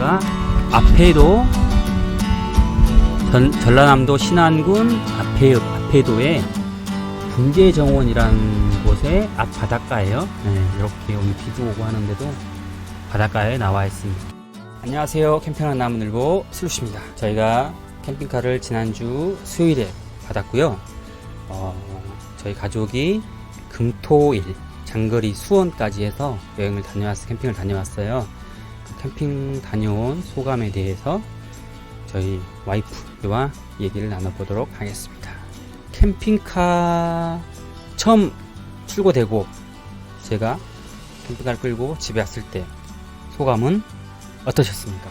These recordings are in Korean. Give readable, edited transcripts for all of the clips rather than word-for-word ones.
저희가 앞에도 전라남도 신안군 앞에도에 분재정원이라는 곳에 앞 바닷가예요. 네, 이렇게 오늘 비도 오고 하는데도 바닷가에 나와 있습니다. 안녕하세요. 캠핑하는 나무늘보 슬루시입니다. 저희가 캠핑카를 지난주 수요일에 받았고요. 저희 가족이 금토일 장거리 수원까지 해서 여행을 캠핑을 다녀왔어요. 그 캠핑 다녀온 소감에 대해서 저희 와이프와 얘기를 나눠보도록 하겠습니다. 캠핑카 처음 출고되고 제가 캠핑카를 끌고 집에 왔을 때 소감은 어떠셨습니까?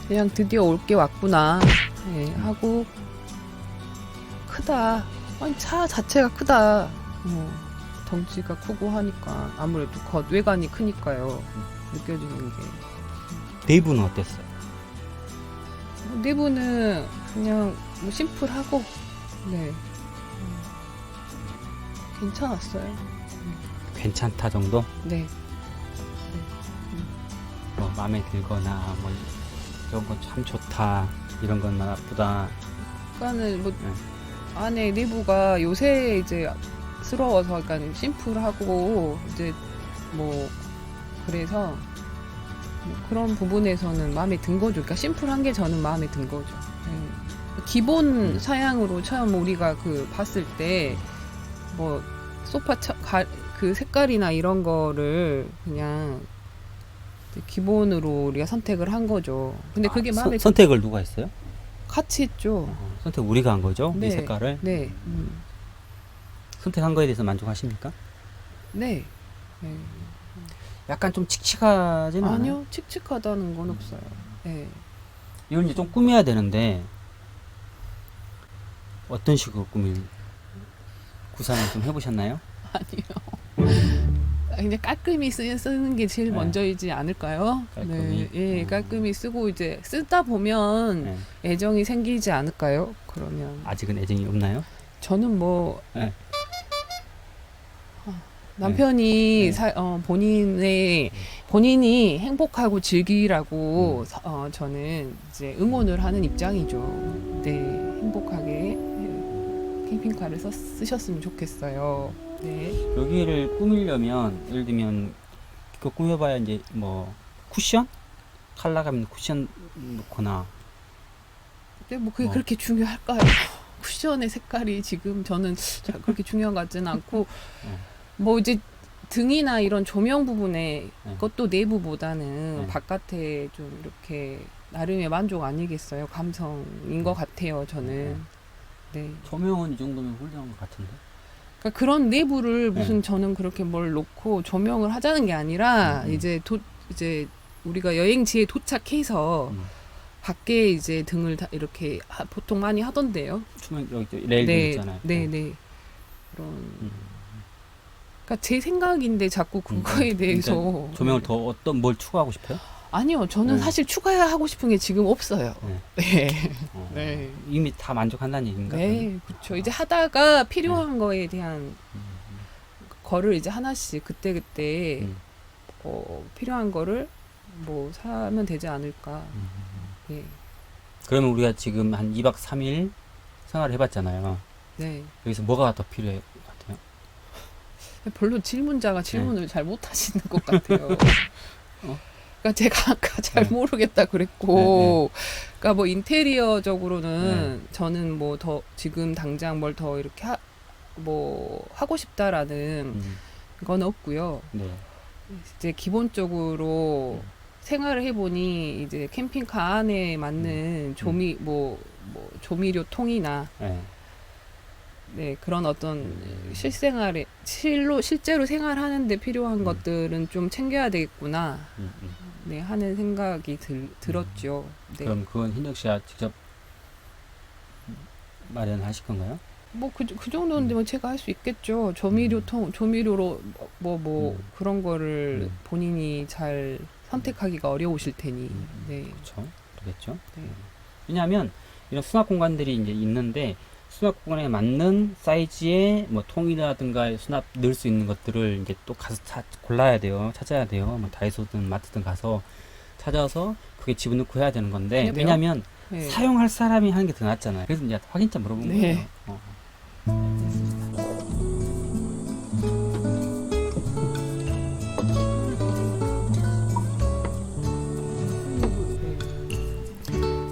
그냥 드디어 올 게 왔구나 하고 크다. 아니 차 자체가 크다. 덩치가 크고 하니까 아무래도 외관이 크니까요. 느껴지는 게. 내부는 어땠어요? 내부는 그냥 뭐 심플하고 괜찮았어요. 괜찮다 정도? 네. 뭐 마음에 들거나 뭐 이런 건 참 좋다 이런 건 나쁘다. 그러니까는 뭐 안에 내부가 요새 이제 스러워서 약간 심플하고 이제 뭐 그래서 뭐 그런 부분에서는 마음에 든 거죠. 그러니까 심플한 게 저는 마음에 든 거죠. 기본 사양으로 처음 우리가 봤을 때 뭐 소파 그 색깔이나 이런 거를 그냥 기본으로 우리가 선택을 한 거죠. 근데 그게 마음에 선택을 누가 했어요? 같이 했죠. 선택 우리가 한 거죠? 네. 이 색깔을? 네. 선택한 거에 대해서 만족하십니까? 네. 약간 좀 칙칙하진 않아요? 아니요. 칙칙하다는 건 없어요. 네. 이걸 이제 좀 꾸며야 되는데 어떤 식으로 꾸밀 구상을 좀 해보셨나요? 아니요. 그냥 깔끔히 쓰는 게 제일 네. 먼저이지 않을까요? 깔끔히? 네. 깔끔히 쓰고 이제 쓰다 보면 네. 애정이 생기지 않을까요? 그러면 아직은 애정이 없나요? 저는 뭐 네. 남편이 네. 본인이 행복하고 즐기라고 저는 이제 응원을 하는 입장이죠. 네, 행복하게 캠핑카를 쓰셨으면 좋겠어요. 네. 여기를 꾸미려면 예를 들면 그 꾸며봐야 이제 뭐 쿠션? 컬러감 있는 쿠션 놓거나 근데 뭐 그게 그렇게 중요할까요? 쿠션의 색깔이 지금 저는 그렇게 중요한 것 같지는 않고 뭐 이제 등이나 이런 조명 부분에 그것도 내부보다는 바깥에 좀 이렇게 나름의 만족 아니겠어요? 감성인 것 같아요, 저는. 네. 조명은 이 정도면 훌륭한 것 같은데. 그러니까 그런 내부를 무슨 저는 그렇게 뭘 놓고 조명을 하자는 게 아니라 이제 우리가 여행지에 도착해서 밖에 이제 등을 다 이렇게 보통 많이 하던데요. 조명 여기 레일도 있잖아요. 네. 그런. 그러니까 제 생각인데 자꾸 그거에 대해서 그러니까 조명을 더 뭘 추가하고 싶어요? 아니요, 저는 사실 추가하고 싶은 게 지금 없어요. 네. 네. 이미 다 만족한다는 얘기인가? 네, 그렇죠. 이제 하다가 필요한 거에 대한 거를 이제 하나씩 그때 필요한 거를 뭐 사면 되지 않을까. 네. 그러면 우리가 지금 한 2박 3일 생활을 해봤잖아요. 네. 여기서 뭐가 더 필요해 같아요? 별로 질문자가 질문을 잘 못하시는 것 같아요. 그러니까 제가 아까 잘 모르겠다 그랬고, 그러니까 뭐 인테리어적으로는 저는 뭐 더 지금 당장 뭘 더 이렇게 뭐 하고 싶다라는 건 없고요. 네. 이제 기본적으로 생활을 해보니 이제 캠핑카 안에 맞는 조미료 통이나 그런 어떤 실제로 생활하는데 필요한 것들은 좀 챙겨야 되겠구나. 하는 생각이 들었죠. 네. 그럼 그건 hin혁 씨가 직접 마련하실 건가요? 뭐 그 정도인데 뭐 제가 할 수 있겠죠. 조미료로 뭐 그런 거를 본인이 잘 선택하기가 어려우실 테니. 네. 그렇죠. 그러겠죠. 네. 왜냐하면 이런 수납 공간들이 이제 있는데 수납 공간에 맞는 사이즈의 뭐 통이라든가 수납 넣을 수 있는 것들을 이제 또 가서 골라야 돼요. 찾아야 돼요. 뭐 다이소든 마트든 가서 찾아서 그게 집어넣고 해야 되는 건데, 그래요? 왜냐면 네. 사용할 사람이 하는 게 더 낫잖아요. 그래서 이제 확인자 물어본 네. 거예요.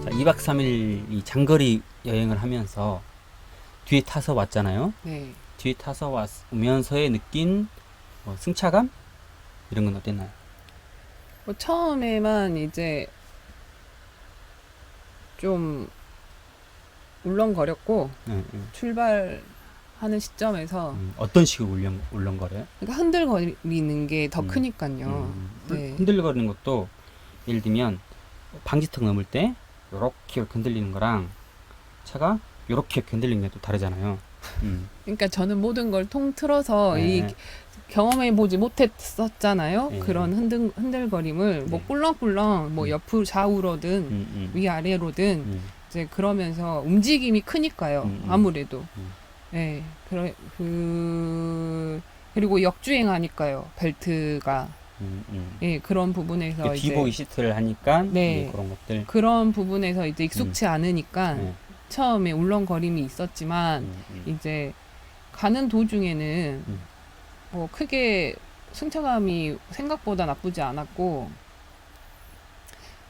자, 2박 3일 이 장거리 여행을 하면서 뒤에 타서 왔잖아요. 네. 뒤에 타서 오면서의 느낀 승차감? 이런 건 어땠나요? 뭐 처음에만 이제 좀 울렁거렸고 응, 응. 출발하는 시점에서 어떤 식으로 울렁거려요? 그러니까 흔들거리는 게 더 크니까요. 네. 네. 흔들거리는 것도 예를 들면 방지턱 넘을 때 이렇게 흔들리는 거랑 차가 이렇게 흔들리는 게 또 다르잖아요. 그러니까 저는 모든 걸 통틀어서 네. 이 경험해 보지 못했었잖아요. 네. 그런 흔들거림을 뭐 네. 꿀렁꿀렁 뭐 옆으로 좌우로든 위아래로든 이제 그러면서 움직임이 크니까요. 아무래도. 예. 그리고 역주행하니까요. 벨트가. 예, 그런 부분에서 그 뒤보기 시트를 하니까 네. 이제 그런 것들. 그런 부분에서 이제 익숙치 않으니까 네. 처음에 울렁거림이 있었지만 이제 가는 도중에는 뭐 크게 승차감이 생각보다 나쁘지 않았고,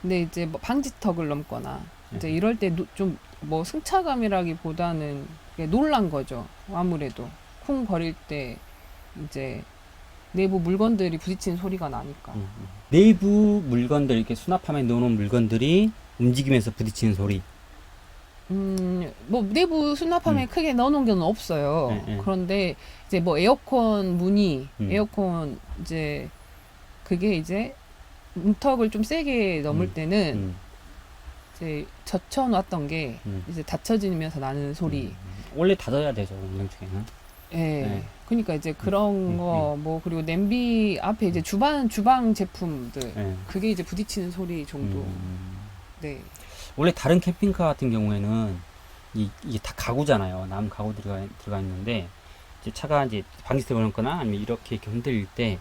근데 이제 뭐 방지턱을 넘거나 이제 이럴 때 좀 뭐 승차감이라기보다는 놀란 거죠. 아무래도 쿵 거릴 때 이제 내부 물건들이 부딪히는 소리가 나니까. 내부 물건들, 이렇게 수납함에 넣어놓은 물건들이 움직이면서 부딪히는 소리. 뭐 내부 수납함에 크게 넣어놓은 건 없어요. 네. 그런데 이제 뭐 에어컨 문이 에어컨 이제 그게 이제 문턱을 좀 세게 넘을 때는 이제 젖혀놨던 게 이제 닫혀지면서 나는 소리. 원래 닫아야 되죠, 운행 중에는. 예. 네. 그러니까 이제 그런 거 뭐 그리고 냄비 앞에 이제 주방 제품들 네. 그게 이제 부딪히는 소리 정도. 네. 원래 다른 캠핑카 같은 경우에는 이게 다 가구잖아요. 남 가구 들어가 있는데, 이제 차가 이제 방지턱을 넘거나 아니면 이렇게 흔들릴 때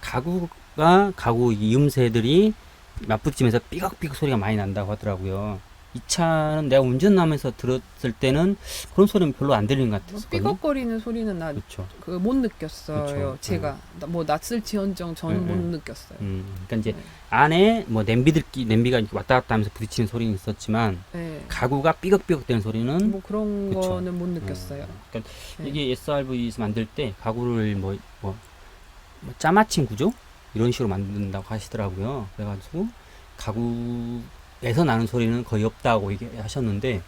가구 이음새들이 맞붙으면서 삐걱삐걱 소리가 많이 난다고 하더라고요. 이 차는 내가 운전하면서 들었을 때는 그런 소리는 별로 안 들리는 것 같았거든요. 삐걱거리는 소리는 나 그렇죠. 못 느꼈어요. 그쵸. 제가 뭐 낯설지언정 저는 못 느꼈어요. 그러니까 이제 네. 안에 뭐 냄비가 이렇게 왔다 갔다 하면서 부딪히는 소리는 있었지만 네. 가구가 삐걱삐걱 되는 소리는 뭐 그런 그쵸. 거는 못 느꼈어요. 그러니까 네. 이게 SRV에서 만들 때 가구를 뭐 짜맞춤 구조 이런 식으로 만든다고 하시더라고요. 그래가지고 가구에서 나는 소리는 거의 없다고 얘기하셨는데,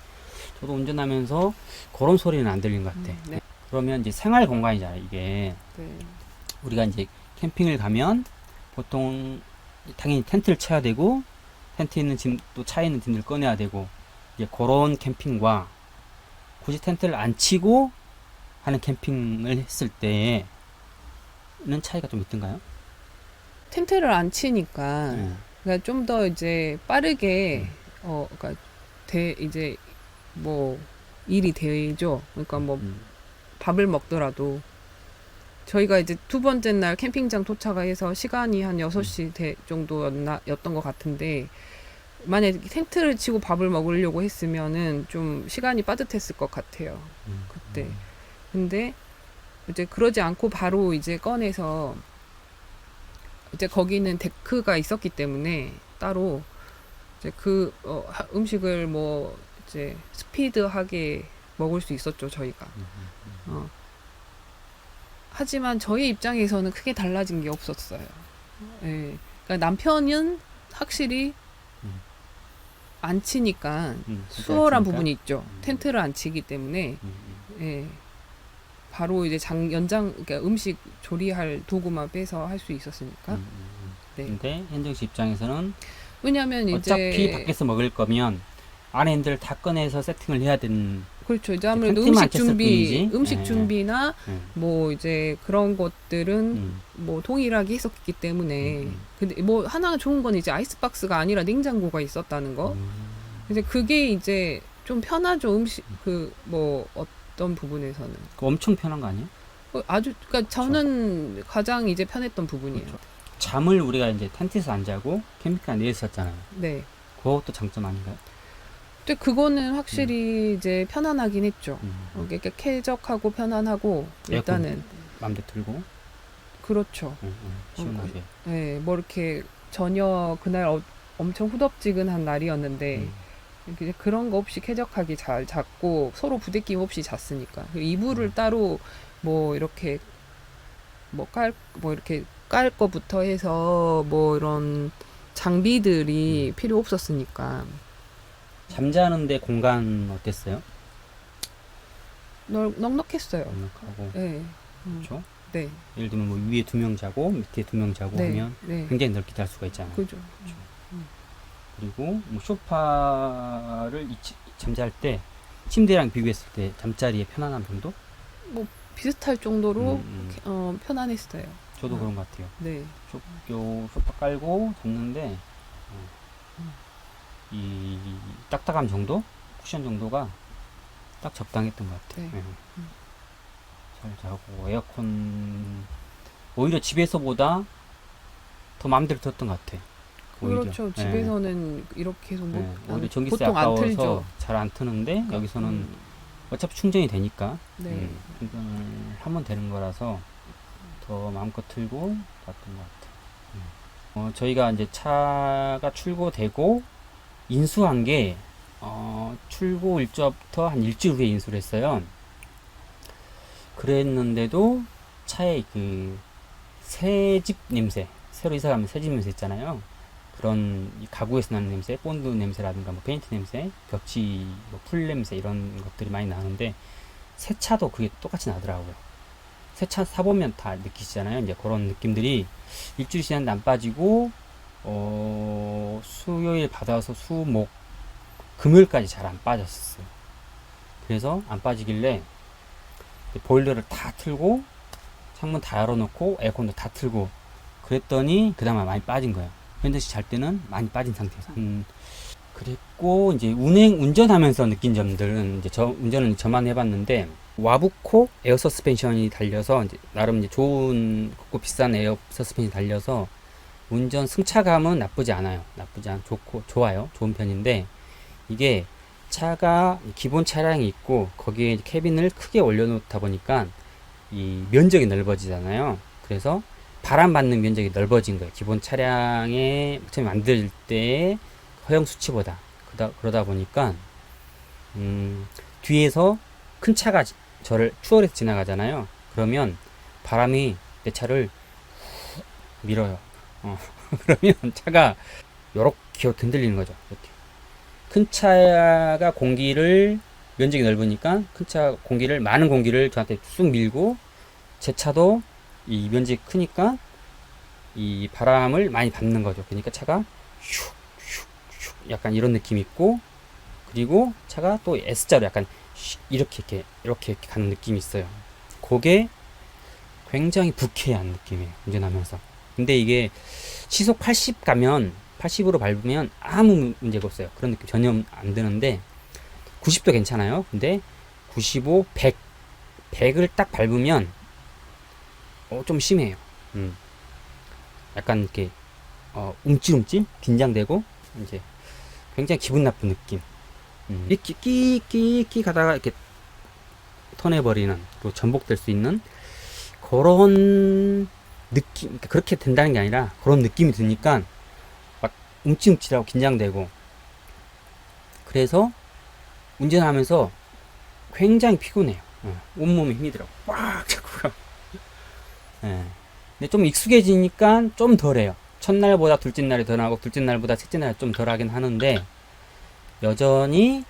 저도 운전하면서 그런 소리는 안 들린 것 같아. 네. 그러면 이제 생활 공간이잖아요. 이게 네. 우리가 이제 캠핑을 가면 보통 당연히 텐트를 쳐야 되고, 텐트에 있는 짐, 또 차에 있는 짐들 꺼내야 되고, 이제 그런 캠핑과 굳이 텐트를 안 치고 하는 캠핑을 했을 때는 차이가 좀 있던가요? 텐트를 안 치니까 그러니까 좀 더 이제 빠르게 그러니까 이제 뭐 일이 되죠. 그러니까 뭐 밥을 먹더라도 저희가 이제 두 번째 날 캠핑장 도착해서 시간이 한 6시 정도였던 것 같은데, 만약에 텐트를 치고 밥을 먹으려고 했으면은 좀 시간이 빠듯했을 것 같아요. 그때. 근데 이제 그러지 않고 바로 이제 꺼내서 이제 거기는 데크가 있었기 때문에 따로 이제 음식을 뭐 이제 스피드하게 먹을 수 있었죠, 저희가. 하지만 저희 입장에서는 크게 달라진 게 없었어요. 예. 그러니까 남편은 확실히 안 치니까 수월한 부분이 있죠. 텐트를 안 치기 때문에. 예. 바로 이제 그러니까 음식 조리할 도구만 빼서 할 수 있었으니까. 네. 근데 현정 씨 입장에서는 왜냐면 어차피 이제 밖에서 먹을 거면 안에들 다 꺼내서 세팅을 해야 되는. 그렇죠. 이제 아무래도 텐트만 음식 쳤을 뿐이지. 음식 네. 준비나 네. 뭐 이제 그런 것들은 뭐 동일하게 했었기 때문에. 근데 뭐 하나 좋은 건 이제 아이스박스가 아니라 냉장고가 있었다는 거. 이제 그게 이제 좀 편하죠. 음식 뭐 어떤 부분에서는. 엄청 편한 거 아니에요? 그러니까 저는 가장 이제 편했던 부분이에요. 그렇죠. 잠을 우리가 이제 텐트에서 안 자고 캠핑카 내에서 잤잖아요. 네. 그것도 장점 아닌가요? 근데 그거는 확실히 이제 편안하긴 했죠. 이게 쾌적하고 편안하고 일단은 맘대로 들고 그렇죠. 시원하게. 네, 뭐 이렇게 전혀 그날 엄청 후덥지근한 날이었는데 이제 그런 거 없이 쾌적하게 잘 잤고 서로 부대낌 없이 잤으니까 그리고 이불을 따로 뭐 이렇게 뭐 이렇게 깔 거부터 해서 뭐 이런 장비들이 필요 없었으니까 잠자는데 공간 어땠어요? 넉넉했어요. 넉넉하고. 네. 그렇죠? 네. 예를 들면 뭐 위에 2명 자고 밑에 2명 자고 네. 하면 네. 굉장히 넓게 잘 수가 있잖아요. 그죠. 그리고 뭐 소파를 잠잘 때 침대랑 비교했을 때 잠자리의 편안함 정도? 비슷할 정도로 음. 편안했어요. 저도 그런 것 같아요. 네. 소파 깔고 잤는데 이 딱딱함 정도? 쿠션 정도가 딱 적당했던 것 같아요. 네. 잘 자고 에어컨 오히려 집에서보다 더 마음대로 들었던 것 같아. 그렇죠. 집에서는 이렇게 해서 뭐 오히려 전기세 보통 안 아까워서 틀죠. 잘 안 트는데 여기서는 어차피 충전이 되니까 네. 충전을 하면 되는 거라서 더 마음껏 틀고 잤던 것 같아요. 저희가 이제 차가 출고되고 인수한 게 출고 일주부터 한 일주일 후에 인수를 했어요. 그랬는데도 차에 그 새집 냄새, 새로 이사 가면 새집 냄새 있잖아요. 그런 가구에서 나는 냄새, 본드 냄새라든가 뭐 페인트 냄새, 벽지 뭐 풀 냄새 이런 것들이 많이 나는데 새 차도 그게 똑같이 나더라고요. 새 차 사보면 다 느끼시잖아요. 이제 그런 느낌들이 일주일 지났는데 안 빠지고 수요일 받아서 수목 금요일까지 잘 안 빠졌어요. 그래서 안 빠지길래 보일러를 다 틀고 창문 다 열어놓고 에어컨도 다 틀고 그랬더니 그 다음에 많이 빠진 거예요. 현대식 잘 때는 많이 빠진 상태에서. 그랬고 이제 운전하면서 느낀 점들은 이제 운전은 저만 해봤는데 와부코 에어 서스펜션이 달려서 이제 나름 이제 좋은 고 비싼 에어 서스펜션이 달려서 운전 승차감은 나쁘지 않아요. 좋아요. 좋은 편인데 이게 차가 기본 차량이 있고 거기에 캐빈을 크게 올려놓다 보니까 이 면적이 넓어지잖아요. 그래서 바람 받는 면적이 넓어진 거예요. 기본 차량에 처음에 만들 때 허용 수치보다 그러다 보니까 뒤에서 큰 차가 저를 추월해서 지나가잖아요. 그러면 바람이 내 차를 밀어요. 그러면 차가 요렇게 흔들리는 거죠. 이렇게. 큰 차가 면적이 넓으니까 많은 공기를 저한테 쑥 밀고 제 차도 이 면적이 크니까 이 바람을 많이 받는 거죠. 그러니까 차가 슉슉슉 약간 이런 느낌이 있고 그리고 차가 또 S자로 약간 이렇게 가는 느낌이 있어요. 그게 굉장히 불쾌한 느낌이에요. 운전하면서. 근데 이게 시속 80 가면 80으로 밟으면 아무 문제가 없어요. 그런 느낌 전혀 안 드는데 90도 괜찮아요. 근데 95, 100을 딱 밟으면 좀 심해요. 약간 이렇게 움찔움찔 긴장되고 이제 굉장히 기분 나쁜 느낌. 이렇게 끼 가다가 이렇게 턴해버리는 또 전복될 수 있는 그런 느낌. 그러니까 그렇게 된다는 게 아니라 그런 느낌이 드니까 막 움찔움찔하고 긴장되고 그래서 운전하면서 굉장히 피곤해요. 온몸에 힘이 들어. 꽉 잡고. 근데 좀 익숙해지니까 좀 덜해요. 첫날보다 둘째 날이 더 나고 둘째 날보다 셋째 날이 좀 덜하긴 하는데 여전히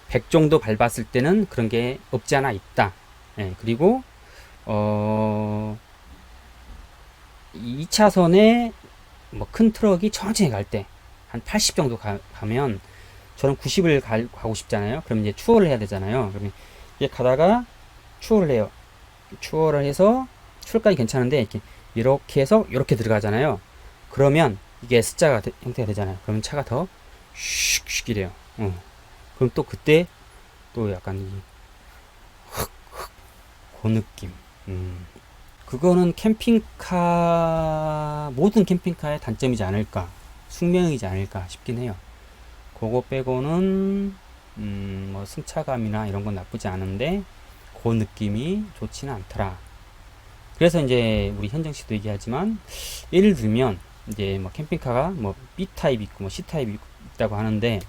100 정도 밟았을 때는 그런 게 없지 않아 있다. 그리고 2차선에 뭐 큰 트럭이 천천히 갈 때 한 80 정도 가면 저는 90을 가고 싶잖아요. 그럼 이제 추월을 해야 되잖아요. 그러면 이게 가다가 추월을 해요. 추월을 해서 추월까지 괜찮은데 이렇게 해서 이렇게 들어가잖아요. 그러면 이게 S자가 형태가 되잖아요. 그러면 차가 더 슉슉 이래요. 그럼 또 그때 또 약간 그 느낌. 그거는 캠핑카, 모든 캠핑카의 단점이지 않을까, 숙명이지 않을까 싶긴 해요. 그거 빼고는 뭐 승차감이나 이런 건 나쁘지 않은데 그 느낌이 좋지는 않더라. 그래서 이제 우리 현정 씨도 얘기하지만, 예를 들면 이제 뭐 캠핑카가 뭐 B 타입 있고 뭐 C 타입 있다고 하는데,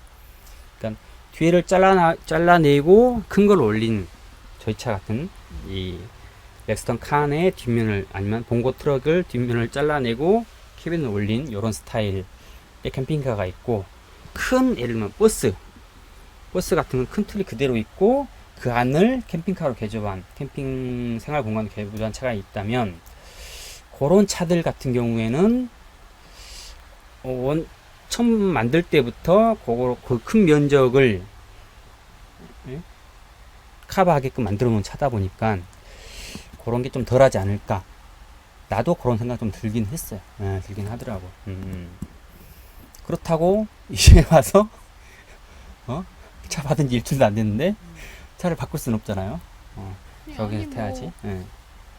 그러니까 뒤에를 잘라내고 큰 걸 올린 저희 차 같은 이 렉스턴 칸의 뒷면을, 아니면 봉고 트럭을 뒷면을 잘라내고 캐빈을 올린 이런 스타일의 캠핑카가 있고, 큰 예를 들면 버스 같은 건 큰 틀이 그대로 있고 그 안을 캠핑카로 개조한, 캠핑 생활 공간으로 개조한 차가 있다면, 그런 차들 같은 경우에는 처음 만들 때부터 그 큰 면적을 커버하게끔 만들어 놓은 차다 보니까 그런 게 좀 덜하지 않을까. 나도 그런 생각 좀 들긴 했어요. 들긴 하더라고. 그렇다고 이제 와서 차 받은 지 일주일도 안 됐는데 차를 바꿀 수는 없잖아요. 저기서 타야지.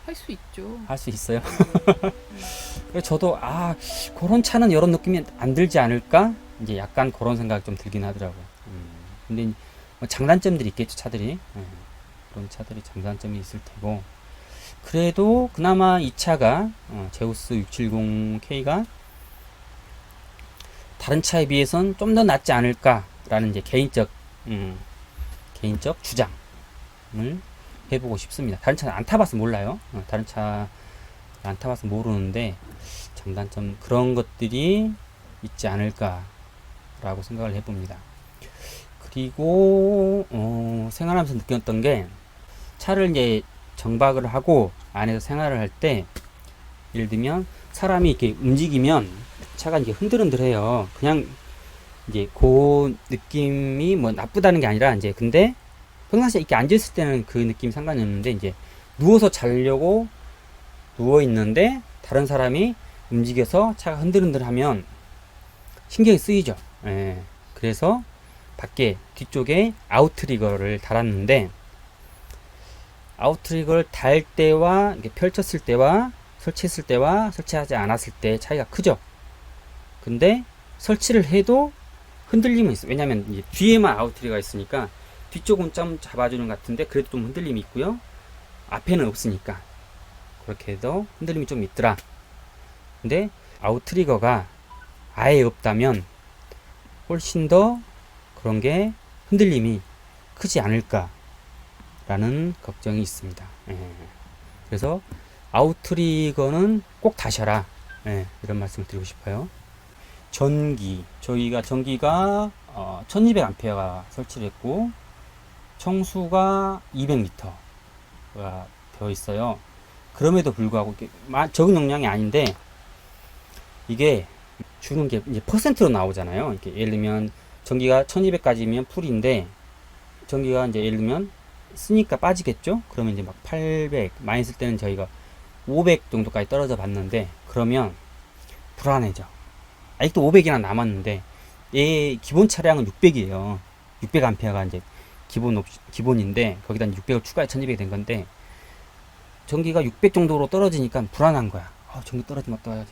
할 수 있죠. 할 수 있어요. 그래서 저도 그런 차는 이런 느낌이 안 들지 않을까? 이제 약간 그런 생각이 좀 들긴 하더라고요. 근데 뭐 장단점들이 있겠죠, 차들이. 그런 차들이 장단점이 있을 테고. 그래도 그나마 이 차가 제우스 670K가 다른 차에 비해서는 좀 더 낫지 않을까라는 이제 개인적 주장을 해보고 싶습니다. 다른 차는 안 타봐서 몰라요. 다른 차 안 타봐서 모르는데 장단점 그런 것들이 있지 않을까라고 생각을 해봅니다. 그리고 생활하면서 느꼈던 게, 차를 이제 정박을 하고 안에서 생활을 할 때, 예를 들면 사람이 이렇게 움직이면 차가 이제 흔들흔들해요. 그냥 이제 그 느낌이 뭐 나쁘다는 게 아니라, 이제 근데 평상시에 이렇게 앉아있을 때는 그 느낌이 상관이 없는데, 이제 누워서 자려고 누워 있는데 다른 사람이 움직여서 차가 흔들흔들하면 신경이 쓰이죠. 그래서 밖에 뒤쪽에 아웃트리거를 달았는데, 아웃트리거를 달 때와 이렇게 펼쳤을 때와 설치했을 때와 설치하지 않았을 때 차이가 크죠. 근데 설치를 해도 흔들림은 있어요. 왜냐면 이제 뒤에만 아웃트리거가 있으니까 뒤쪽은 좀 잡아주는 것 같은데 그래도 좀 흔들림이 있고요. 앞에는 없으니까 그렇게 해도 흔들림이 좀 있더라. 근데 아웃트리거가 아예 없다면 훨씬 더 그런 게 흔들림이 크지 않을까 라는 걱정이 있습니다. 그래서 아웃트리거는 꼭 다셔라, 이런 말씀을 드리고 싶어요. 저희가 전기가 1200A가 설치를 했고 청수가 200L가 되어 있어요. 그럼에도 불구하고 적은 용량이 아닌데, 이게 주는 게 이제 퍼센트로 나오잖아요. 이렇게 예를 들면 전기가 1200까지면 풀인데, 전기가 이제 예를 들면 쓰니까 빠지겠죠? 그러면 이제 막 800 많이 쓸 때는 저희가 500 정도까지 떨어져 봤는데, 그러면 불안해져. 아직도 500이나 남았는데, 얘 기본 차량은 600이에요. 600A가 이제 기본인데, 거기다 600을 추가해 1200이 된 건데, 전기가 600 정도로 떨어지니까 불안한 거야. 전기 떨어지면 어떡하지?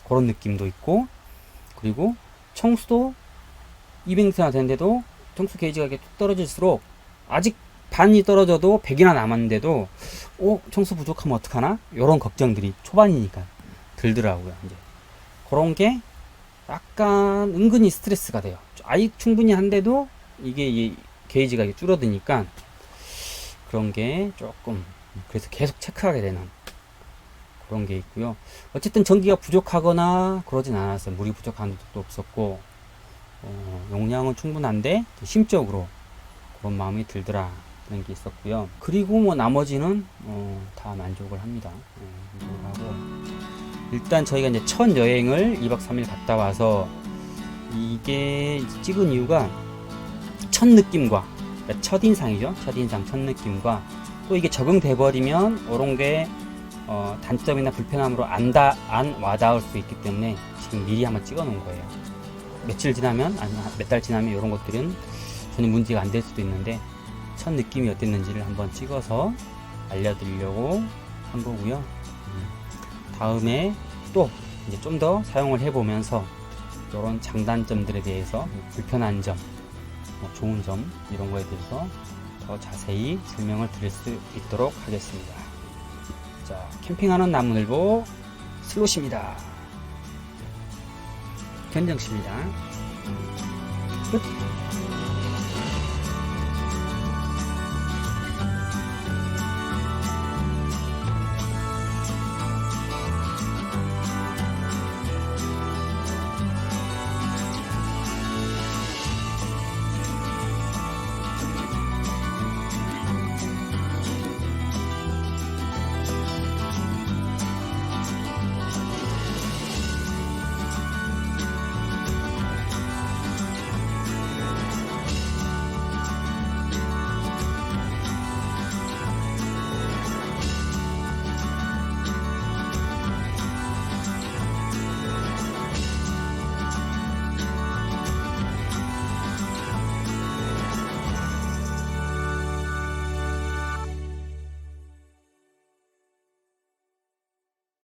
그런 느낌도 있고, 그리고 청수도 200L나 되는데도 청수 게이지가 이렇게 툭 떨어질수록, 아직 반이 떨어져도 100이나 남았는데도 청수 부족하면 어떡하나? 이런 걱정들이 초반이니까 들더라고요. 이제 그런 게 약간 은근히 스트레스가 돼요. 아직 충분히 한데도 이게 게이지가 줄어드니까 그런 게 조금, 그래서 계속 체크하게 되는 그런 게 있고요. 어쨌든 전기가 부족하거나 그러진 않았어요. 물이 부족한 적도 없었고, 용량은 충분한데 심적으로 그런 마음이 들더라 그런 게 있었고요. 그리고 뭐 나머지는 다 만족을 합니다. 만족을 하고, 일단 저희가 이제 첫 여행을 2박 3일 갔다 와서 이게 찍은 이유가 첫 느낌과, 그러니까 첫인상이죠. 첫인상, 첫 느낌과, 또 이게 적응돼 버리면 이런 게 단점이나 불편함으로 안 와닿을 수 있기 때문에 지금 미리 한번 찍어 놓은 거예요. 며칠 지나면, 아니 몇 달 지나면 이런 것들은 전혀 문제가 안 될 수도 있는데, 첫 느낌이 어땠는지를 한번 찍어서 알려드리려고 한 거고요. 다음에 또 이제 좀 더 사용을 해보면서 이런 장단점들에 대해서 불편한 점, 좋은 점 이런 거에 대해서 더 자세히 설명을 드릴 수 있도록 하겠습니다. 자, 캠핑하는 나무늘보 슬롯입니다. 견정씨입니다. 끝.